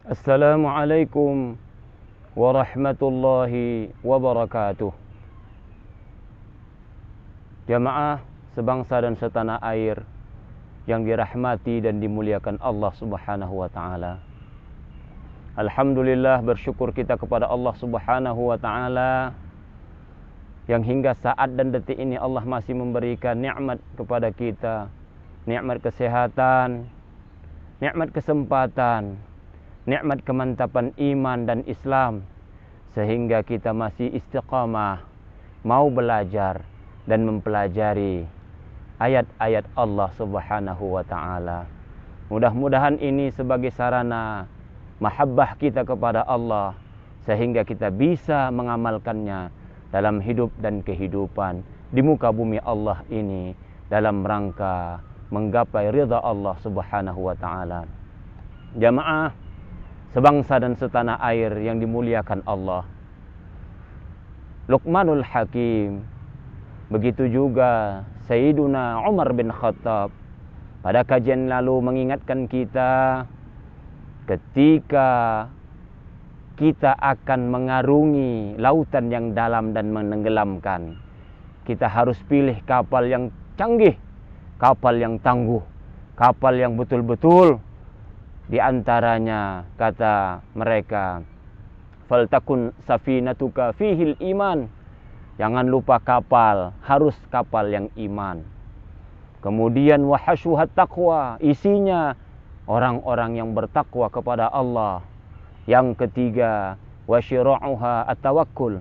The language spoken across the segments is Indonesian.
Assalamualaikum warahmatullahi wabarakatuh. Jamaah sebangsa dan setanah air yang dirahmati dan dimuliakan Allah Subhanahu wa taala. Alhamdulillah, bersyukur kita kepada Allah Subhanahu wa taala yang hingga saat dan detik ini Allah masih memberikan nikmat kepada kita, nikmat kesehatan, nikmat kesempatan, nikmat kemantapan iman dan Islam, sehingga kita masih istiqamah mau belajar dan mempelajari ayat-ayat Allah Subhanahu wa taala. Mudah-mudahan ini sebagai sarana mahabbah kita kepada Allah, sehingga kita bisa mengamalkannya dalam hidup dan kehidupan di muka bumi Allah ini, dalam rangka menggapai ridha Allah Subhanahu wa taala. Jamaah sebangsa dan setanah air yang dimuliakan Allah, Luqmanul Hakim, begitu juga Sayyiduna Umar bin Khattab pada kajian lalu mengingatkan kita ketika kita akan mengarungi lautan yang dalam dan menenggelamkan, kita harus pilih kapal yang canggih, kapal yang tangguh, kapal yang betul-betul. Di antaranya kata mereka, faltakun safinatuka fihil iman. Jangan lupa kapal, harus kapal yang iman. Kemudian wahashuhat taqwa, isinya orang-orang yang bertakwa kepada Allah. Yang ketiga, wasyira'uha at-tawakkul,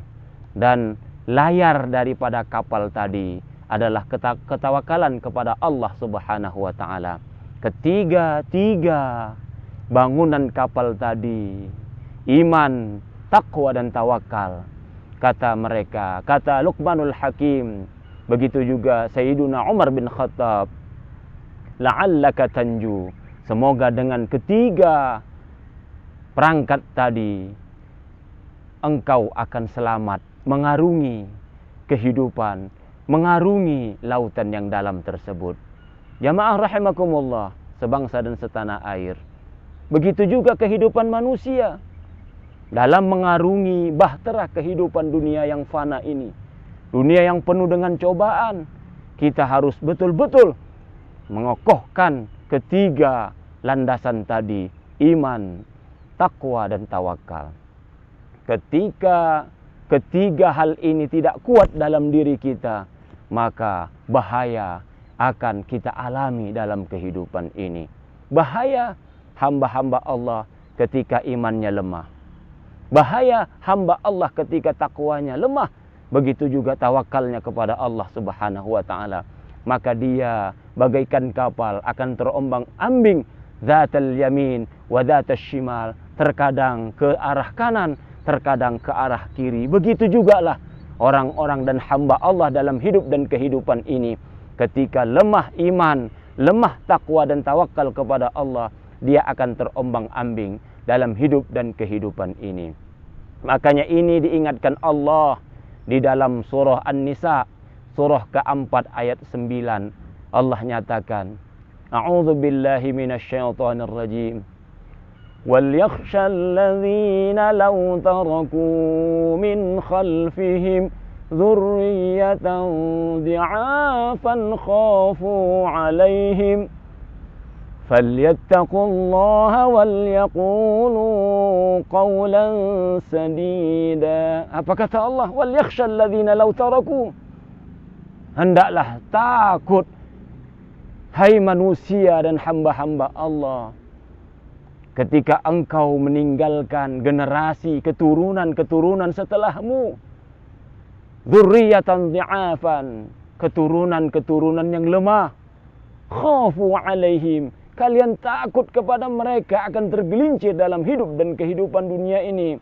dan layar daripada kapal tadi adalah ketawakalan kepada Allah Subhanahu wa taala. Tiga bangunan kapal tadi, iman, takwa dan tawakal. Kata mereka, kata Luqmanul Hakim, begitu juga Sayyiduna Umar bin Khattab, la'allaka tanju, semoga dengan ketiga perangkat tadi engkau akan selamat mengarungi kehidupan, mengarungi lautan yang dalam tersebut. Jamaah rahimakumullah, sebangsa dan setanah air, begitu juga kehidupan manusia dalam mengarungi bahtera kehidupan dunia yang fana ini, dunia yang penuh dengan cobaan. Kita harus betul-betul mengokohkan ketiga landasan tadi, iman, takwa dan tawakal. Ketika ketiga hal ini tidak kuat dalam diri kita, maka bahaya akan kita alami dalam kehidupan ini. Bahaya hamba-hamba Allah ketika imannya lemah. Bahaya hamba Allah ketika takwanya lemah. Begitu juga tawakalnya kepada Allah Subhanahu wa taala. Maka dia bagaikan kapal akan terombang-ambing, zatal yamin wa zatal shimal, terkadang ke arah kanan, terkadang ke arah kiri. Begitu jugalah orang-orang dan hamba Allah dalam hidup dan kehidupan ini. Ketika lemah iman, lemah takwa dan tawakal kepada Allah, dia akan terombang-ambing dalam hidup dan kehidupan ini. Makanya ini diingatkan Allah di dalam surah An-Nisa, surah keempat ayat 9. Allah nyatakan, A'udzu billahi minasyaitonir rajim. Wal yakhshal ladzina law taraku min khalfihim dzurriyyatan dhi'afan khafu 'alaihim falyattaqullaha walyaqulu qawlan sadida. Apa kata Allah? Wal yakhshal ladzina law taraku, hendaklah takut hai manusia dan hamba-hamba Allah, ketika engkau meninggalkan generasi keturunan-keturunan setelahmu, dzurriyyatan dhi'afan, keturunan-keturunan yang lemah, khafu 'alaihim, kalian takut kepada mereka akan tergelincir dalam hidup dan kehidupan dunia ini.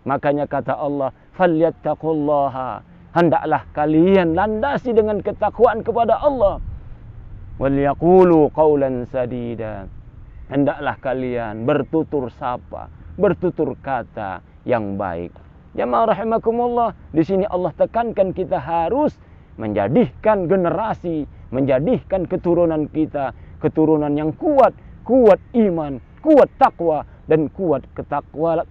Makanya kata Allah, falyattaqullaha, hendaklah kalian landasi dengan ketakwaan kepada Allah. Walyaqulu qawlan sadida, hendaklah kalian bertutur sapa, bertutur kata yang baik. Jamaah rahimakumullah, di sini Allah tekankan kita harus menjadikan generasi, menjadikan keturunan kita keturunan yang kuat, kuat iman, kuat takwa, dan kuat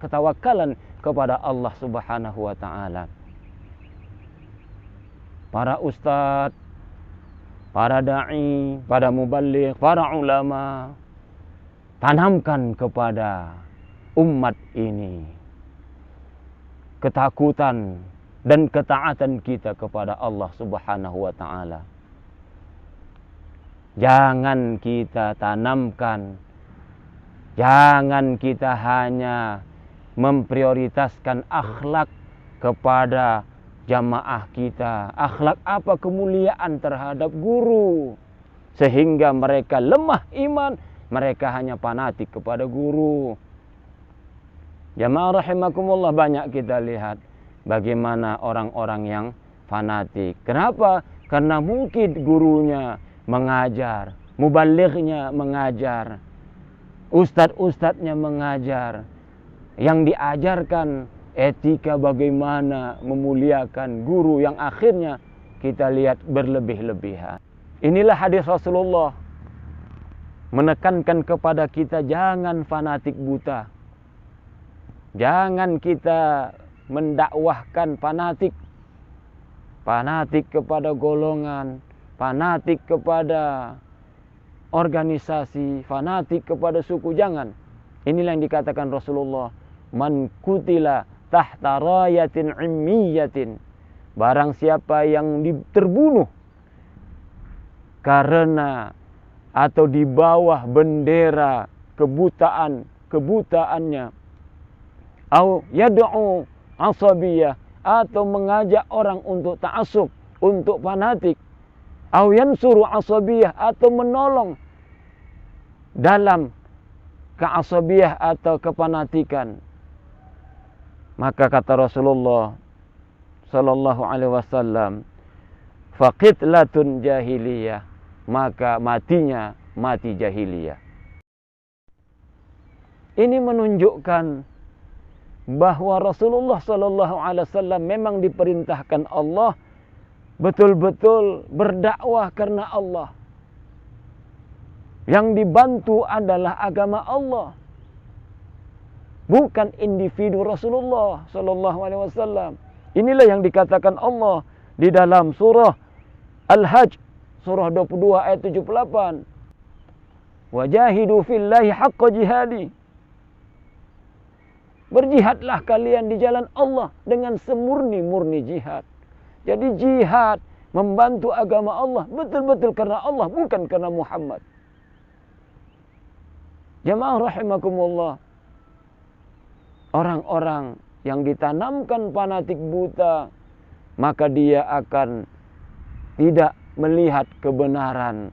ketawakalan kepada Allah Subhanahu wa taala. Para ustadz, para dai, para muballigh, para ulama, tanamkan kepada umat ini ketakutan dan ketaatan kita kepada Allah Subhanahu wa taala. Jangan kita tanamkan, jangan kita hanya memprioritaskan akhlak kepada jamaah kita. Akhlak apa? Kemuliaan terhadap guru. Sehingga mereka lemah iman, mereka hanya fanatik kepada guru. Jamaah rahimakumullah, banyak kita lihat bagaimana orang-orang yang fanatik. Kenapa? Karena mungkin gurunya mengajar, muballighnya mengajar, ustadz-ustadznya mengajar, yang diajarkan etika bagaimana memuliakan guru, yang akhirnya kita lihat berlebih-lebihan. Inilah hadis Rasulullah menekankan kepada kita, jangan fanatik buta. Jangan kita mendakwahkan fanatik kepada golongan, fanatik kepada organisasi, fanatik kepada suku. Jangan. Inilah yang dikatakan Rasulullah, man kutila tahta rayatin immiyatin, barang siapa yang terbunuh karena atau di bawah bendera kebutaannya, au yad'u asabiyah, atau mengajak orang untuk ta'assub, untuk fanatik, au yansuru asabiyah, atau menolong dalam keasabiyah atau kefanatikan, maka kata Rasulullah sallallahu alaihi wasallam, faqitlatun jahiliyah, maka matinya mati jahiliyah. Ini menunjukkan bahwa Rasulullah sallallahu alaihi wasallam memang diperintahkan Allah betul-betul berdakwah karena Allah. Yang dibantu adalah agama Allah, bukan individu Rasulullah sallallahu alaihi wasallam. Inilah yang dikatakan Allah di dalam surah Al-Hajj, surah 22 ayat 78. Wajahidu fillahi haqqa jihadi. Berjihadlah kalian di jalan Allah dengan semurni-murni jihad. Jadi jihad membantu agama Allah betul-betul karena Allah, bukan karena Muhammad. Jamaah rahimakumullah, orang-orang yang ditanamkan fanatik buta, maka dia akan tidak melihat kebenaran,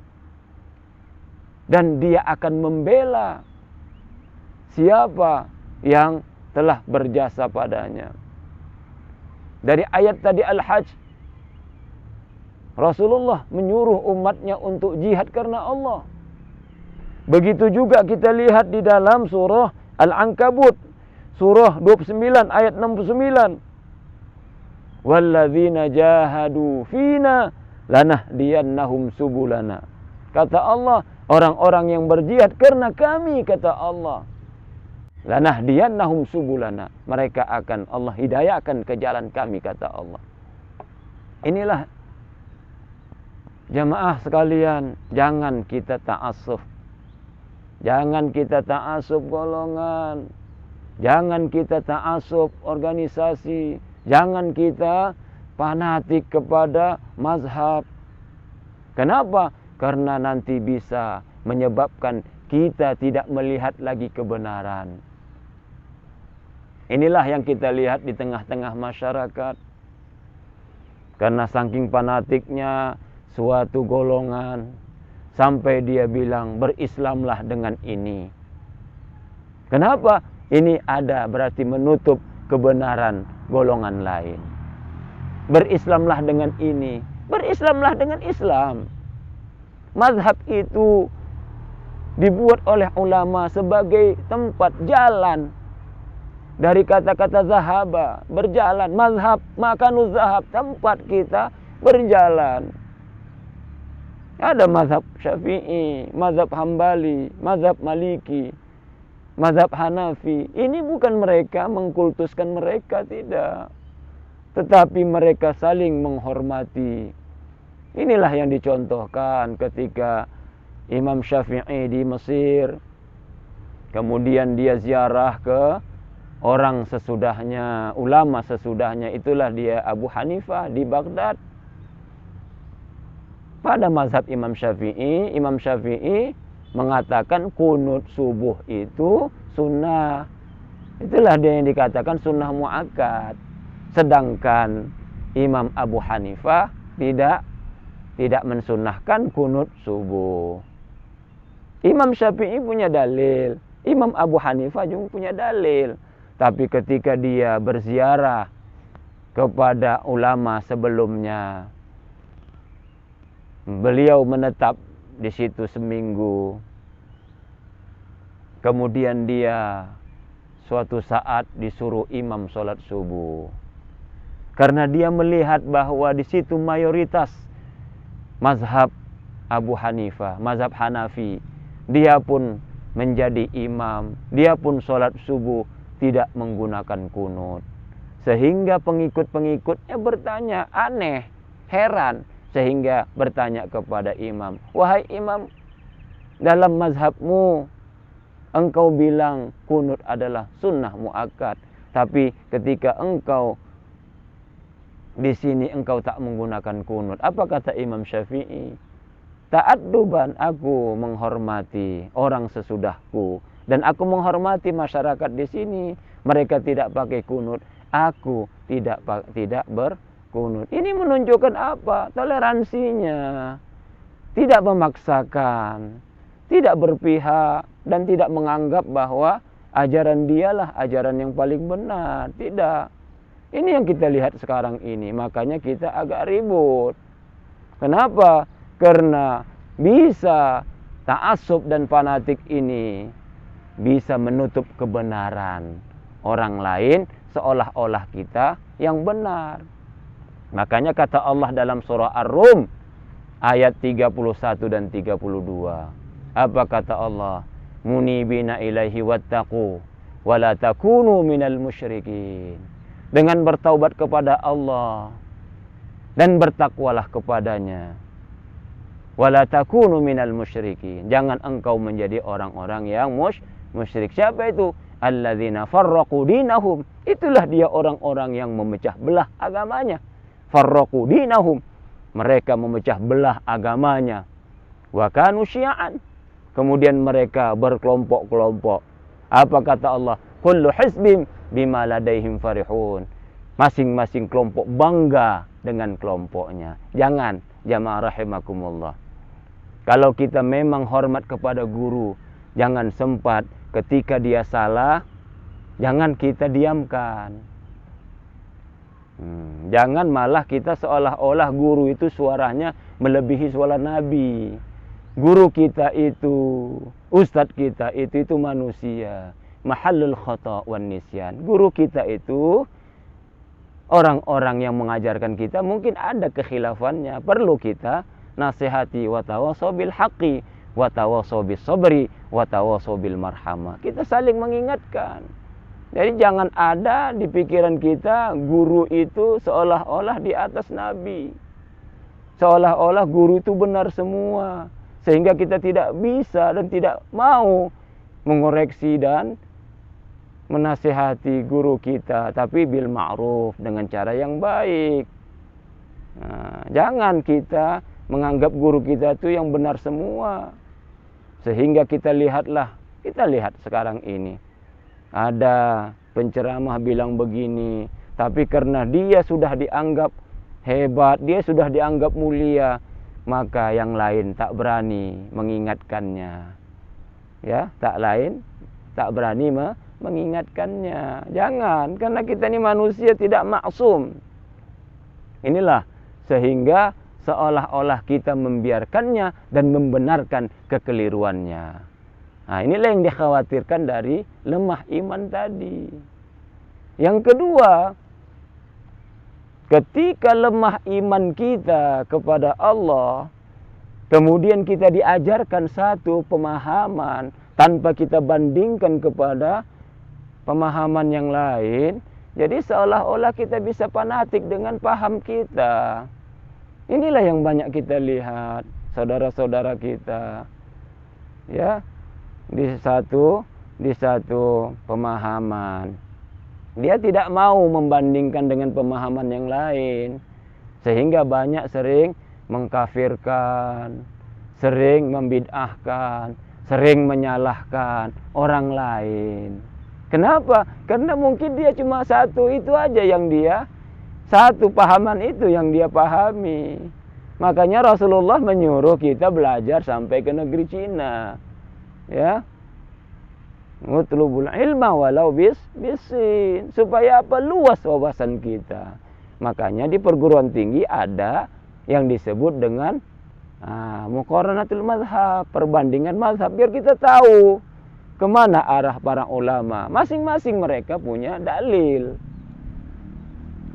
dan dia akan membela siapa yang telah berjasa padanya. Dari ayat tadi Al-Hajj, Rasulullah menyuruh umatnya untuk jihad karena Allah. Begitu juga kita lihat di dalam surah Al-Ankabut, surah 29 ayat 69. Walladzina jahadu fina lanahdiyannahum subulana. Kata Allah, orang-orang yang berjihad karena kami, kata Allah, lanahdiyannahum subulana, mereka akan Allah hidayahkan ke jalan kami, kata Allah. Inilah jamaah sekalian, jangan kita ta'assuf. Jangan kita ta'assub golongan, jangan kita ta'assub organisasi, jangan kita fanatik kepada mazhab. Kenapa? Karena nanti bisa menyebabkan kita tidak melihat lagi kebenaran. Inilah yang kita lihat di tengah-tengah masyarakat. Karena saking fanatiknya suatu golongan, sampai dia bilang berislamlah dengan ini. Kenapa? Ini ada berarti menutup kebenaran golongan lain. Berislamlah dengan ini, berislamlah dengan Islam. Mazhab itu dibuat oleh ulama sebagai tempat jalan. Dari kata-kata zahaba, berjalan. Mazhab, makanuz zahab, tempat kita berjalan. Ada mazhab Syafi'i, mazhab Hambali, mazhab Maliki. mazhab Hanafi. Ini bukan mereka mengkultuskan mereka, tidak. Tetapi mereka saling menghormati. Inilah yang dicontohkan ketika Imam Syafi'i di Mesir. Kemudian dia ziarah ke orang sesudahnya, ulama sesudahnya. Itulah dia Abu Hanifah di Baghdad. Pada mazhab Imam Syafi'i mengatakan kunut subuh itu sunnah. Itulah dia yang dikatakan sunnah muakkad. Sedangkan Imam Abu Hanifah tidak mensunnahkan kunut subuh. Imam Syafi'i punya dalil, Imam Abu Hanifah juga punya dalil. Tapi ketika dia berziarah kepada ulama sebelumnya, beliau menetap di situ seminggu. Kemudian dia suatu saat disuruh imam sholat subuh. Karena dia melihat bahwa di situ mayoritas mazhab Abu Hanifah, mazhab Hanafi. Dia pun menjadi imam, dia pun sholat subuh tidak menggunakan kunut. Sehingga pengikut-pengikutnya bertanya, aneh, heran. Sehingga bertanya kepada imam, wahai imam, dalam mazhabmu engkau bilang kunut adalah sunnah muakkad. Tapi ketika engkau di sini engkau tak menggunakan kunut. Apa kata Imam Syafi'i? Ta'adduban, aku menghormati orang sesudahku. Dan aku menghormati masyarakat di sini. Mereka tidak pakai kunut. Aku tidak berkunut. Ini menunjukkan apa? Toleransinya. Tidak memaksakan. Tidak berpihak. Dan tidak menganggap bahwa ajaran dialah ajaran yang paling benar. Tidak. Ini yang kita lihat sekarang ini. Makanya kita agak ribut. Kenapa? Karena bisa ta'assub dan fanatik ini bisa menutup kebenaran orang lain seolah-olah kita yang benar. Makanya kata Allah dalam surah Ar-Rum ayat 31 dan 32. Apa kata Allah? Munibina ilaihi wattaqu wa la takunu minal musyrikin. Dengan bertaubat kepada Allah dan bertakwalah kepadanya. Wala takunu minal musyrikin. Jangan engkau menjadi orang-orang yang musyrik. Siapa itu? Alladzina farraqu dinahum. Itulah dia orang-orang yang memecah belah agamanya. Farraqu dinahum. Mereka memecah belah agamanya. Wa kanu syi'an. Kemudian mereka berkelompok-kelompok. Apa kata Allah? Kullu hizbim bima ladaihim farihun. Masing-masing kelompok bangga dengan kelompoknya. Jangan, jamaah rahimakumullah. Kalau kita memang hormat kepada guru, jangan sempat ketika dia salah, jangan kita diamkan. Jangan malah kita seolah-olah guru itu suaranya melebihi suara Nabi. Guru kita itu, ustadz kita itu manusia. Mahallul khata' wan nisyan. Guru kita itu orang-orang yang mengajarkan kita mungkin ada kekhilafannya. Perlu kita nasihati, wa tawassaw bil haqqi wa tawassaw bis sabri wa tawassaw bil marhamah. Kita saling mengingatkan. Jadi jangan ada di pikiran kita guru itu seolah-olah di atas Nabi. Seolah-olah guru itu benar semua. Sehingga kita tidak bisa dan tidak mau mengoreksi dan menasihati guru kita, tapi bil ma'ruf, dengan cara yang baik. Nah, jangan kita menganggap guru kita itu yang benar semua. Sehingga kita lihat sekarang ini. Ada penceramah bilang begini, tapi karena dia sudah dianggap hebat, dia sudah dianggap mulia, maka yang lain tak berani mengingatkannya. Ya, tak berani mengingatkannya. Jangan, karena kita ini manusia tidak maksum. Inilah sehingga seolah-olah kita membiarkannya dan membenarkan kekeliruannya. Nah, inilah yang dikhawatirkan dari lemah iman tadi. Yang kedua, ketika lemah iman kita kepada Allah, kemudian kita diajarkan satu pemahaman, tanpa kita bandingkan kepada pemahaman yang lain, jadi seolah-olah kita bisa fanatik dengan paham kita. Inilah yang banyak kita lihat, saudara-saudara kita, ya, di satu pemahaman. Dia tidak mau membandingkan dengan pemahaman yang lain, sehingga banyak sering mengkafirkan, sering membid'ahkan, sering menyalahkan orang lain. Kenapa? Karena mungkin dia cuma satu itu aja yang dia, satu pahaman itu yang dia pahami. Makanya Rasulullah menyuruh kita belajar sampai ke negeri Cina. Ya. Utlubul ilma walau bisin. Supaya apa? Luas wawasan kita. Makanya di perguruan tinggi ada yang disebut dengan muqaranatul mazhab, perbandingan mazhab, biar kita tahu kemana arah para ulama. Masing-masing mereka punya dalil.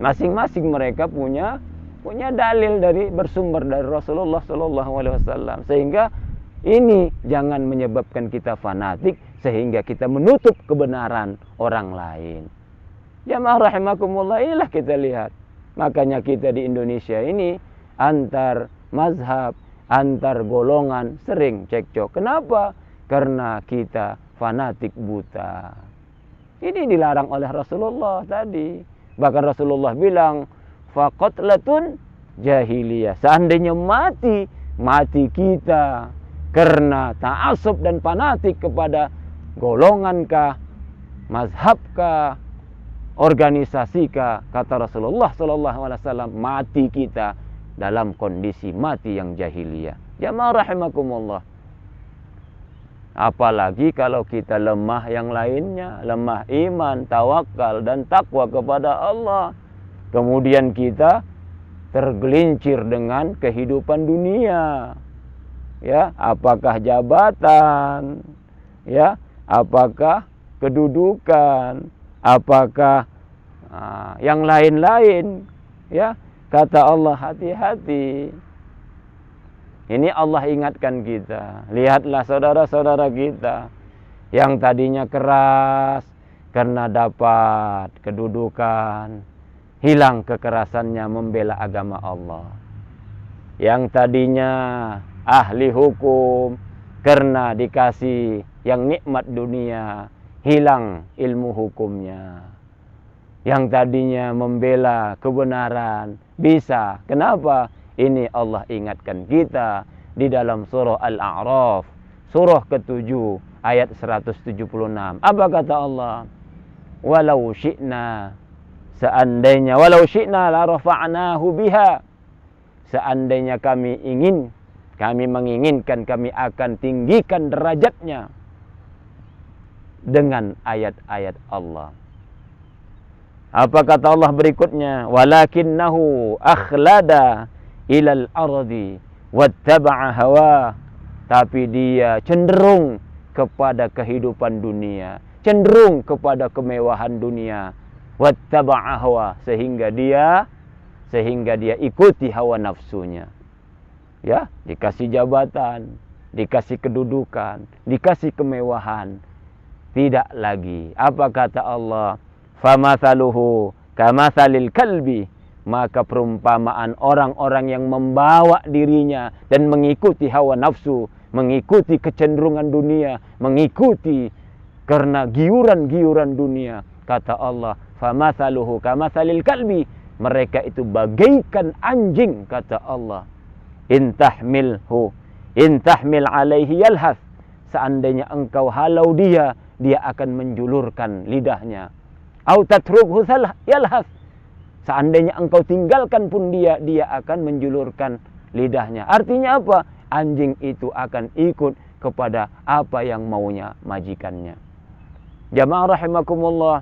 Masing-masing mereka punya dalil dari bersumber dari Rasulullah SAW. Sehingga ini jangan menyebabkan kita fanatik sehingga kita menutup kebenaran orang lain. Jamaah rahimakumullah, inilah kita lihat. Makanya kita di Indonesia ini antar mazhab, antar golongan sering cekcok. Kenapa? Karena kita fanatik buta. Ini dilarang oleh Rasulullah tadi. Bahkan Rasulullah bilang, faqatlatun jahiliyah. Seandainya mati kita karena ta'assub dan fanatik kepada golongankah, mazhabkah, organisasikah, kata Rasulullah SAW, mati kita dalam kondisi mati yang jahiliyah. Jamaah rahimakumullah. Apalagi kalau kita lemah yang lainnya, lemah iman, tawakal, dan takwa kepada Allah. Kemudian kita tergelincir dengan kehidupan dunia. Ya, apakah jabatan, ya, apakah kedudukan, apakah yang lain-lain, ya. Kata Allah, hati-hati. Ini Allah ingatkan kita. Lihatlah saudara-saudara kita yang tadinya keras karena dapat kedudukan, hilang kekerasannya membela agama Allah. Yang tadinya ahli hukum karena dikasih yang nikmat dunia, hilang ilmu hukumnya. Yang tadinya membela kebenaran, bisa. Kenapa? Ini Allah ingatkan kita di dalam surah Al-A'raf, surah ke-7 ayat 176. Apa kata Allah? Walau syi'na, seandainya, walau syi'na la rafa'nahu biha. Seandainya kami menginginkan, kami akan tinggikan derajatnya dengan ayat-ayat Allah. Apa kata Allah berikutnya? Walakinnahu akhlada ilal ardi wattaba'a hawa. Tapi dia cenderung kepada kehidupan dunia, cenderung kepada kemewahan dunia. Wattaba'a hawa, sehingga dia ikuti hawa nafsunya. Ya, dikasih jabatan, dikasih kedudukan, dikasih kemewahan. Tidak lagi. Apa kata Allah? Famathaluhu kamathalil kalbi. Maka perumpamaan orang-orang yang membawa dirinya dan mengikuti hawa nafsu, mengikuti kecenderungan dunia, mengikuti karena giuran-giuran dunia. Kata Allah, famathaluhu kamathalil kalbi. Mereka itu bagaikan anjing, kata Allah. Intahmil alaihi yalhath. Seandainya engkau halau dia akan menjulurkan lidahnya. Au tatrukhu yalhath. Seandainya engkau tinggalkan pun dia akan menjulurkan lidahnya. Artinya apa? Anjing itu akan ikut kepada apa yang maunya majikannya. Jamaah rahimakumullah,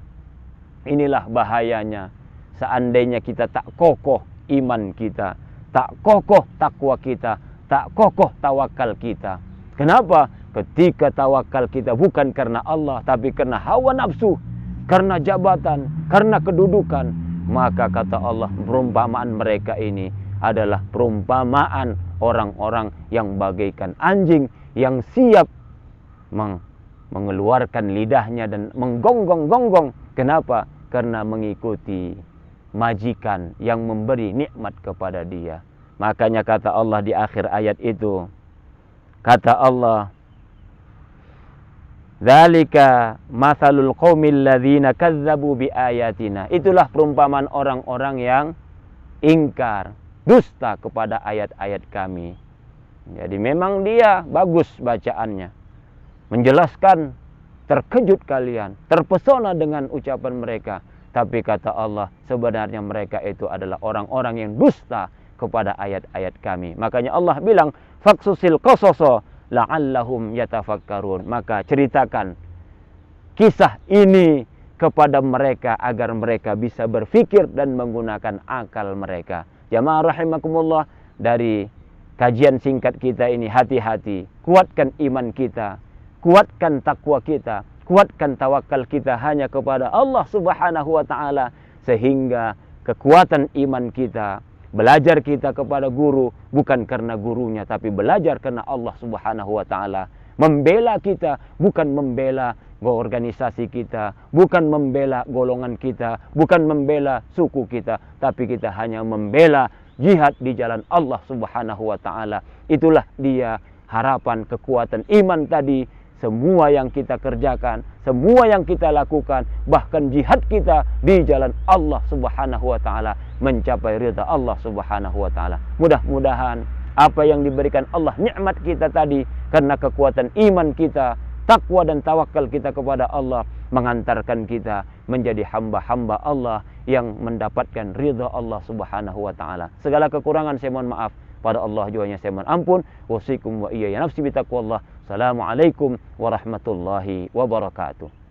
inilah bahayanya. Seandainya kita tak kokoh iman kita, tak kokoh takwa kita, tak kokoh tawakal kita. Kenapa? Ketika tawakal kita bukan karena Allah, tapi karena hawa nafsu, karena jabatan, karena kedudukan, maka kata Allah, perumpamaan mereka ini adalah perumpamaan orang-orang yang bagaikan anjing yang siap mengeluarkan lidahnya dan menggonggong-gonggong. Kenapa? Karena mengikuti majikan yang memberi nikmat kepada dia. Makanya kata Allah di akhir ayat itu, kata Allah, "Dzalika matsalul qaumil ladzina kazzabu biayatina." Itulah perumpamaan orang-orang yang ingkar, dusta kepada ayat-ayat kami. Jadi memang dia bagus bacaannya, menjelaskan, terkejut kalian, terpesona dengan ucapan mereka. Tapi kata Allah, sebenarnya mereka itu adalah orang-orang yang dusta kepada ayat-ayat kami. Makanya Allah bilang, "Faqsusil qasasa la'allahum yatafakkarun." Maka ceritakan kisah ini kepada mereka agar mereka bisa berfikir dan menggunakan akal mereka. Jamaah rahimakumullah, dari kajian singkat kita ini, hati-hati, kuatkan iman kita, kuatkan takwa kita, kuatkan tawakal kita hanya kepada Allah Subhanahu wa taala, sehingga kekuatan iman kita, belajar kita kepada guru bukan karena gurunya, tapi belajar karena Allah Subhanahu wa taala. Membela kita bukan membela organisasi kita, bukan membela golongan kita, bukan membela suku kita, tapi kita hanya membela jihad di jalan Allah Subhanahu wa taala. Itulah dia harapan kekuatan iman tadi. Semua yang kita kerjakan, semua yang kita lakukan, bahkan jihad kita di jalan Allah Subhanahu wa taala, mencapai ridha Allah Subhanahu wa taala. Mudah-mudahan apa yang diberikan Allah nikmat kita tadi karena kekuatan iman kita, takwa dan tawakal kita kepada Allah, mengantarkan kita menjadi hamba-hamba Allah yang mendapatkan ridha Allah Subhanahu wa taala. Segala kekurangan saya mohon maaf, pada Allah juanya saya mohon ampun. Wasikum wa iyaya nafsi bitaqwallah. Assalamualaikum warahmatullahi wabarakatuh.